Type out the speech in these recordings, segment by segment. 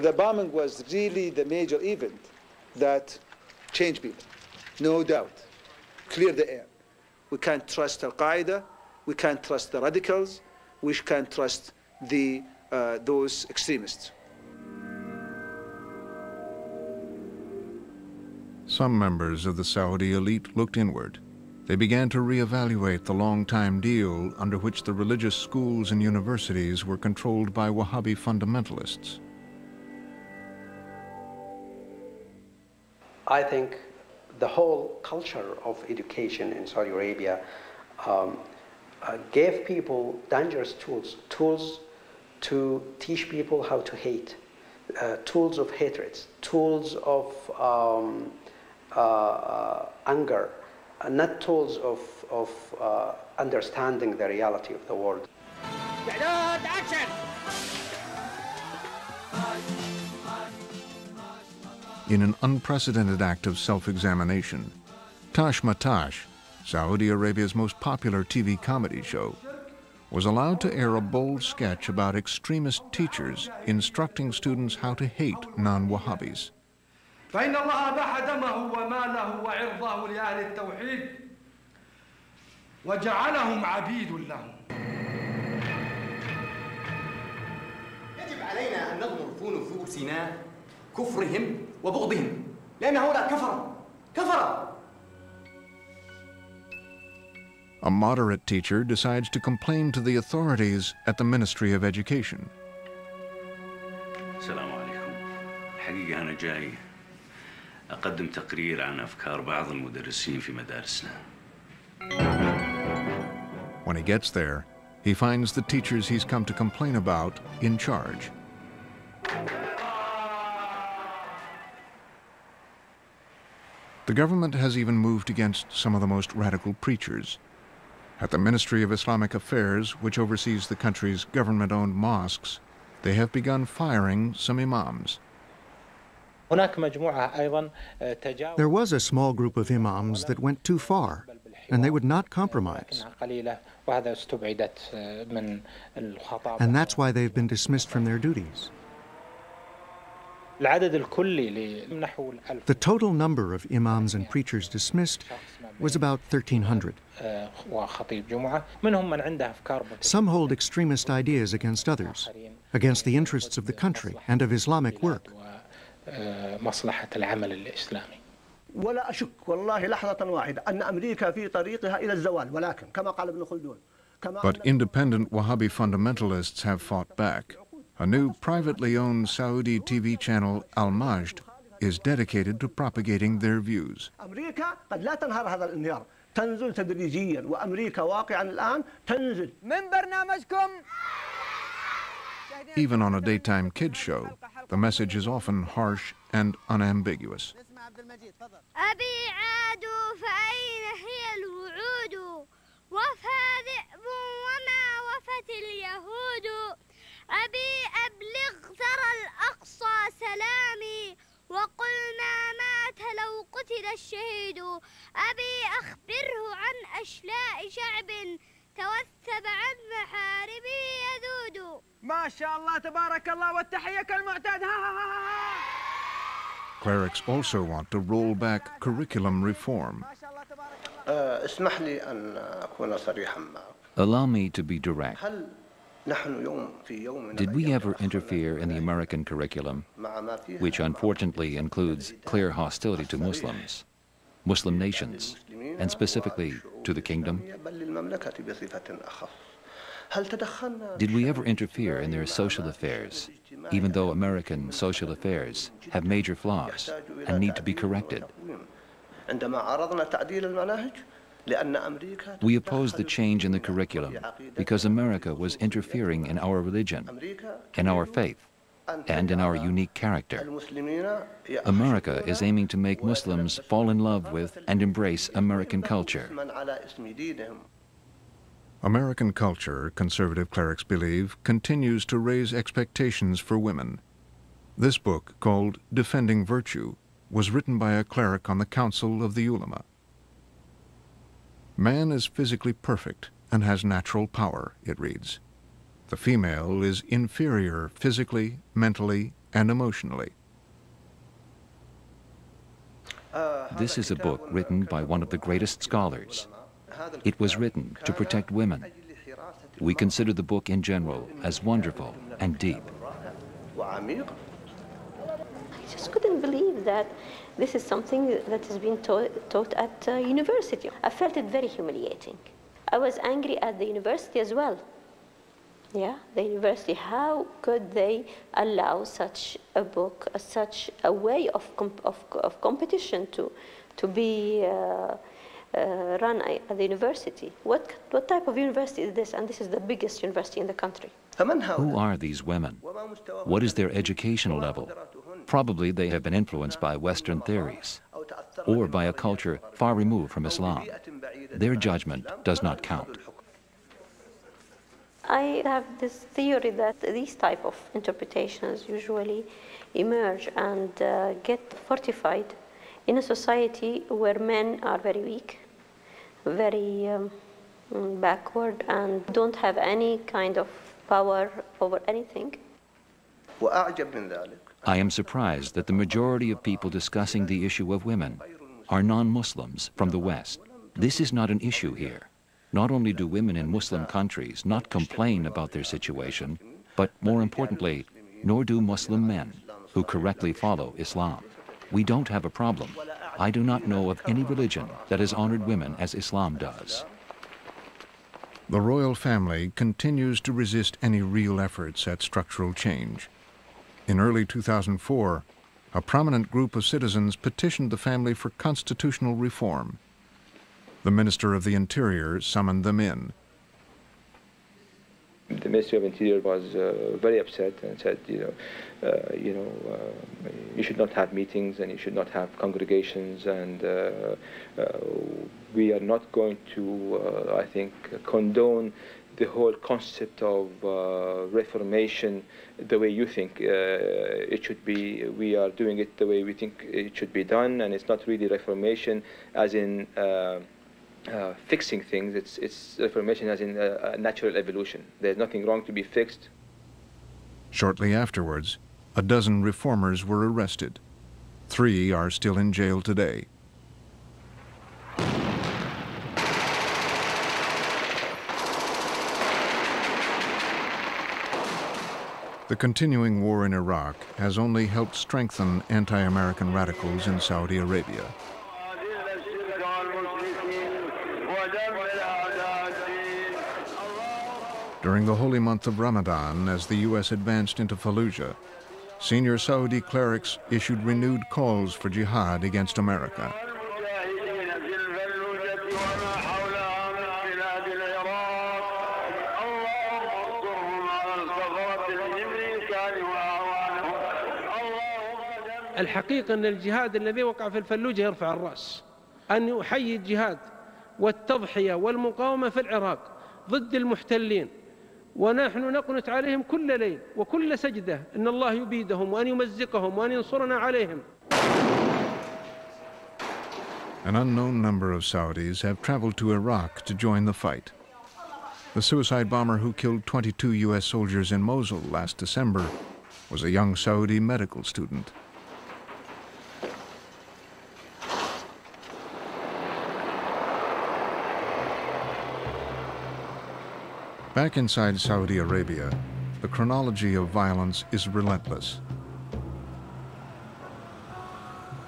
The bombing was really the major event that changed people, no doubt. Clear the air. We can't trust Al-Qaeda, we can't trust the radicals, we can't trust those extremists. Some members of the Saudi elite looked inward. They began to reevaluate the long-time deal under which the religious schools and universities were controlled by Wahhabi fundamentalists. I think the whole culture of education in Saudi Arabia gave people dangerous tools to teach people how to hate, tools of hatred, tools of anger, not tools of understanding the reality of the world. In an unprecedented act of self-examination, Tash Matash, Saudi Arabia's most popular TV comedy show, was allowed to air a bold sketch about extremist teachers instructing students how to hate non-Wahhabis. فإن الله أباح دمه وماله وعرضه لأهل التوحيد وجعلهم عبيد له. يجب علينا أن نغمر في نفوسنا كفرهم وبغضهم لأن هؤلاء كفرة. A moderate teacher decides to complain to the authorities at the Ministry of Education. السلام عليكم. الحقيقة أنا جاي أقدم تقرير عن أفكار بعض المدرسين في مدارسنا. When he gets there, he finds the teachers he's come to complain about in charge. The government has even moved against some of the most radical preachers. At the Ministry of Islamic Affairs, which oversees the country's government-owned mosques, they have begun firing some imams. There was a small group of imams that went too far, and they would not compromise. And that's why they've been dismissed from their duties. The total number of imams and preachers dismissed was about 1,300. Some hold extremist ideas against others, against the interests of the country and of Islamic work. ولا أشك والله لحظة واحدة أن أمريكا في طريقها إلى الزوال ولكن كما قال ابن خلدون. But independent Wahhabi fundamentalists have fought back. A new privately owned Saudi TV channel, Al Majd, is dedicated to propagating their views. أمريكا قد لا تنهار هذا الانهيار، تنزل تدريجيا وأمريكا واقعا الآن تنزل. من برنامجكم. Even on a daytime kids show, the message is often harsh and unambiguous. أبي عادوا فأين هي الوعود وفى ذئب وما وفت اليهود أبي أبلغ ترى الأقصى سلامي وقل ما مات لو قتل الشهيد أبي أخبره عن أشلاء شعب توثب عن محاربه يذود. ما شاء الله تبارك الله والتحية كالمعتاد. Clerics also want to roll back curriculum reform. اسمح لي أن أكون صريحا معك. Allow me to be direct. Did we ever interfere in the American curriculum, which unfortunately includes clear hostility to Muslims, Muslim nations, and specifically to the kingdom? Did we ever interfere in their social affairs, even though American social affairs have major flaws and need to be corrected? We opposed the change in the curriculum because America was interfering in our religion, in our faith, and in our unique character. America is aiming to make Muslims fall in love with and embrace American culture. American culture, conservative clerics believe, continues to raise expectations for women. This book, called Defending Virtue, was written by a cleric on the Council of the Ulama. Man is physically perfect and has natural power, it reads. The female is inferior physically, mentally, and emotionally. This is a book written by one of the greatest scholars. It was written to protect women. We consider the book in general as wonderful and deep. I just couldn't believe that this is something that has been taught at university. I felt it very humiliating. I was angry at the university as well. Yeah, the university, how could they allow such a book, such a way of competition to be run at the university? What type of university is this? And this is the biggest university in the country. Who are these women? What is their educational level? Probably they have been influenced by Western theories or by a culture far removed from Islam. Their judgment does not count. I have this theory that these type of interpretations usually emerge and get fortified in a society where men are very weak, very backward, and don't have any kind of power over anything. I am surprised that the majority of people discussing the issue of women are non-Muslims from the West. This is not an issue here. Not only do women in Muslim countries not complain about their situation, but more importantly, nor do Muslim men who correctly follow Islam. We don't have a problem. I do not know of any religion that has honored women as Islam does. The royal family continues to resist any real efforts at structural change. In early 2004, a prominent group of citizens petitioned the family for constitutional reform. The Minister of the Interior summoned them in. The Ministry of Interior was very upset and said, you should not have meetings and you should not have congregations, and we are not going to, I think, condone the whole concept of reformation the way you think it should be. We are doing it the way we think it should be done, and it's not really reformation as in fixing things. It's reformation as in natural evolution. There's nothing wrong to be fixed. Shortly afterwards, a dozen reformers were arrested. 3 are still in jail today. The continuing war in Iraq has only helped strengthen anti-American radicals in Saudi Arabia. During the holy month of Ramadan, as the U.S. advanced into Fallujah, senior Saudi clerics issued renewed calls for jihad against America. الحقيقة أن الجهاد الذي وقع في الفلوجة يرفع الرأس، أن يحيي الجهاد والتضحية والمقاومة في العراق ضد المحتلين، ونحن نقنت عليهم كل ليل وكل سجدة أن الله يبيدهم وأن يمزقهم وأن ينصرنا عليهم. An unknown number of Saudis have traveled to Iraq to join the fight. The suicide bomber who killed 22 U.S. soldiers in Mosul last December was a young Saudi medical student. Back inside Saudi Arabia, the chronology of violence is relentless.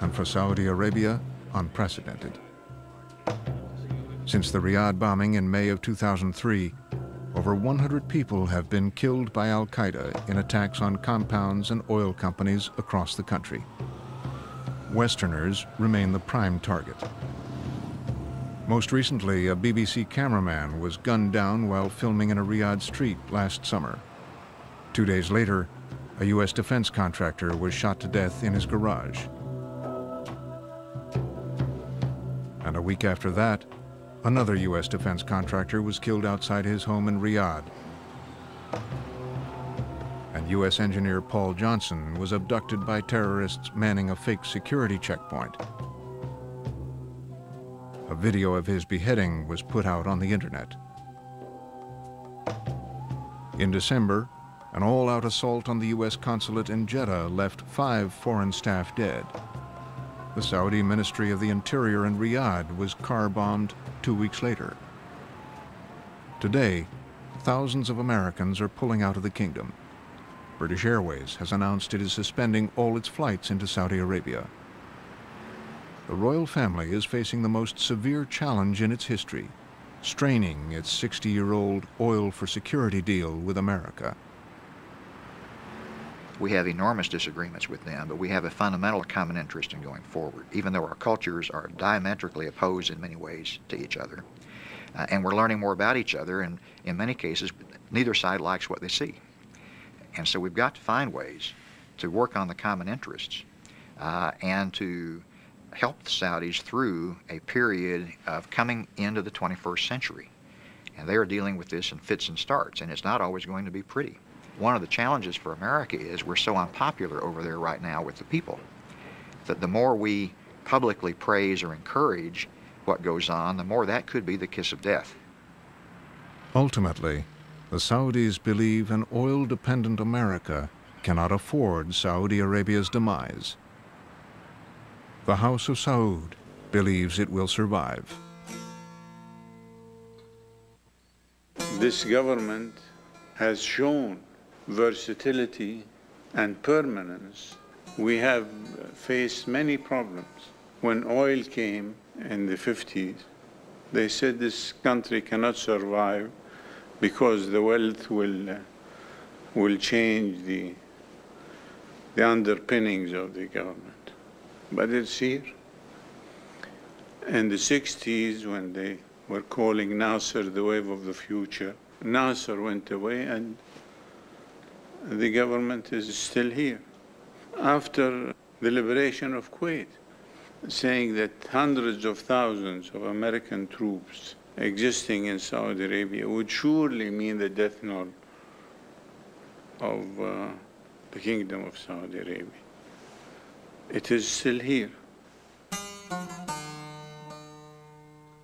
And for Saudi Arabia, unprecedented. Since the Riyadh bombing in May of 2003, over 100 people have been killed by al-Qaeda in attacks on compounds and oil companies across the country. Westerners remain the prime target. Most recently, a BBC cameraman was gunned down while filming in a Riyadh street last summer. 2 days later, a U.S. defense contractor was shot to death in his garage. And a week after that, another U.S. defense contractor was killed outside his home in Riyadh. And U.S. engineer Paul Johnson was abducted by terrorists manning a fake security checkpoint. A video of his beheading was put out on the internet. In December, An all-out assault on the U.S. consulate in Jeddah left 5 foreign staff dead. The Saudi Ministry of the Interior in Riyadh was car-bombed 2 weeks later. Today, thousands of Americans are pulling out of the kingdom. British Airways has announced it is suspending all its flights into Saudi Arabia. The royal family is facing the most severe challenge in its history, straining its 60-year-old oil for security deal with America. We have enormous disagreements with them, but we have a fundamental common interest in going forward, even though our cultures are diametrically opposed in many ways to each other. And we're learning more about each other, and in many cases, neither side likes what they see. And so we've got to find ways to work on the common interests and to help the Saudis through a period of coming into the 21st century. And they are dealing with this in fits and starts, and it's not always going to be pretty. One of the challenges for America is we're so unpopular over there right now with the people that the more we publicly praise or encourage what goes on, the more that could be the kiss of death. Ultimately, the Saudis believe an oil-dependent America cannot afford Saudi Arabia's demise. The House of Saud believes it will survive. This government has shown versatility and permanence. We have faced many problems. When oil came in the 50s, they said this country cannot survive because the wealth will change the underpinnings of the government. But it's here. In the 60s, when they were calling Nasser the wave of the future, Nasser went away and the government is still here. After the liberation of Kuwait, saying that hundreds of thousands of American troops existing in Saudi Arabia would surely mean the death knell of the Kingdom of Saudi Arabia. It is still here.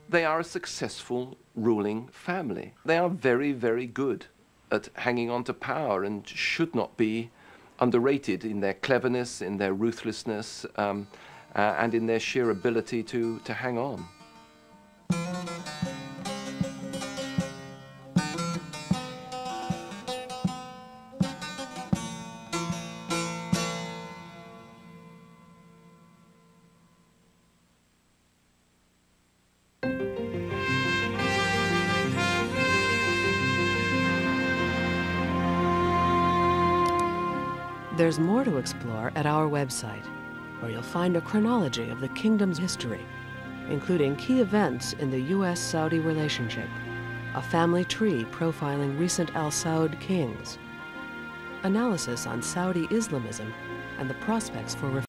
They are a successful ruling family. They are very, very good at hanging on to power and should not be underrated in their cleverness, in their ruthlessness, and in their sheer ability to hang on. There's more to explore at our website, where you'll find a chronology of the kingdom's history, including key events in the U.S.-Saudi relationship, a family tree profiling recent Al Saud kings, analysis on Saudi Islamism and the prospects for reform.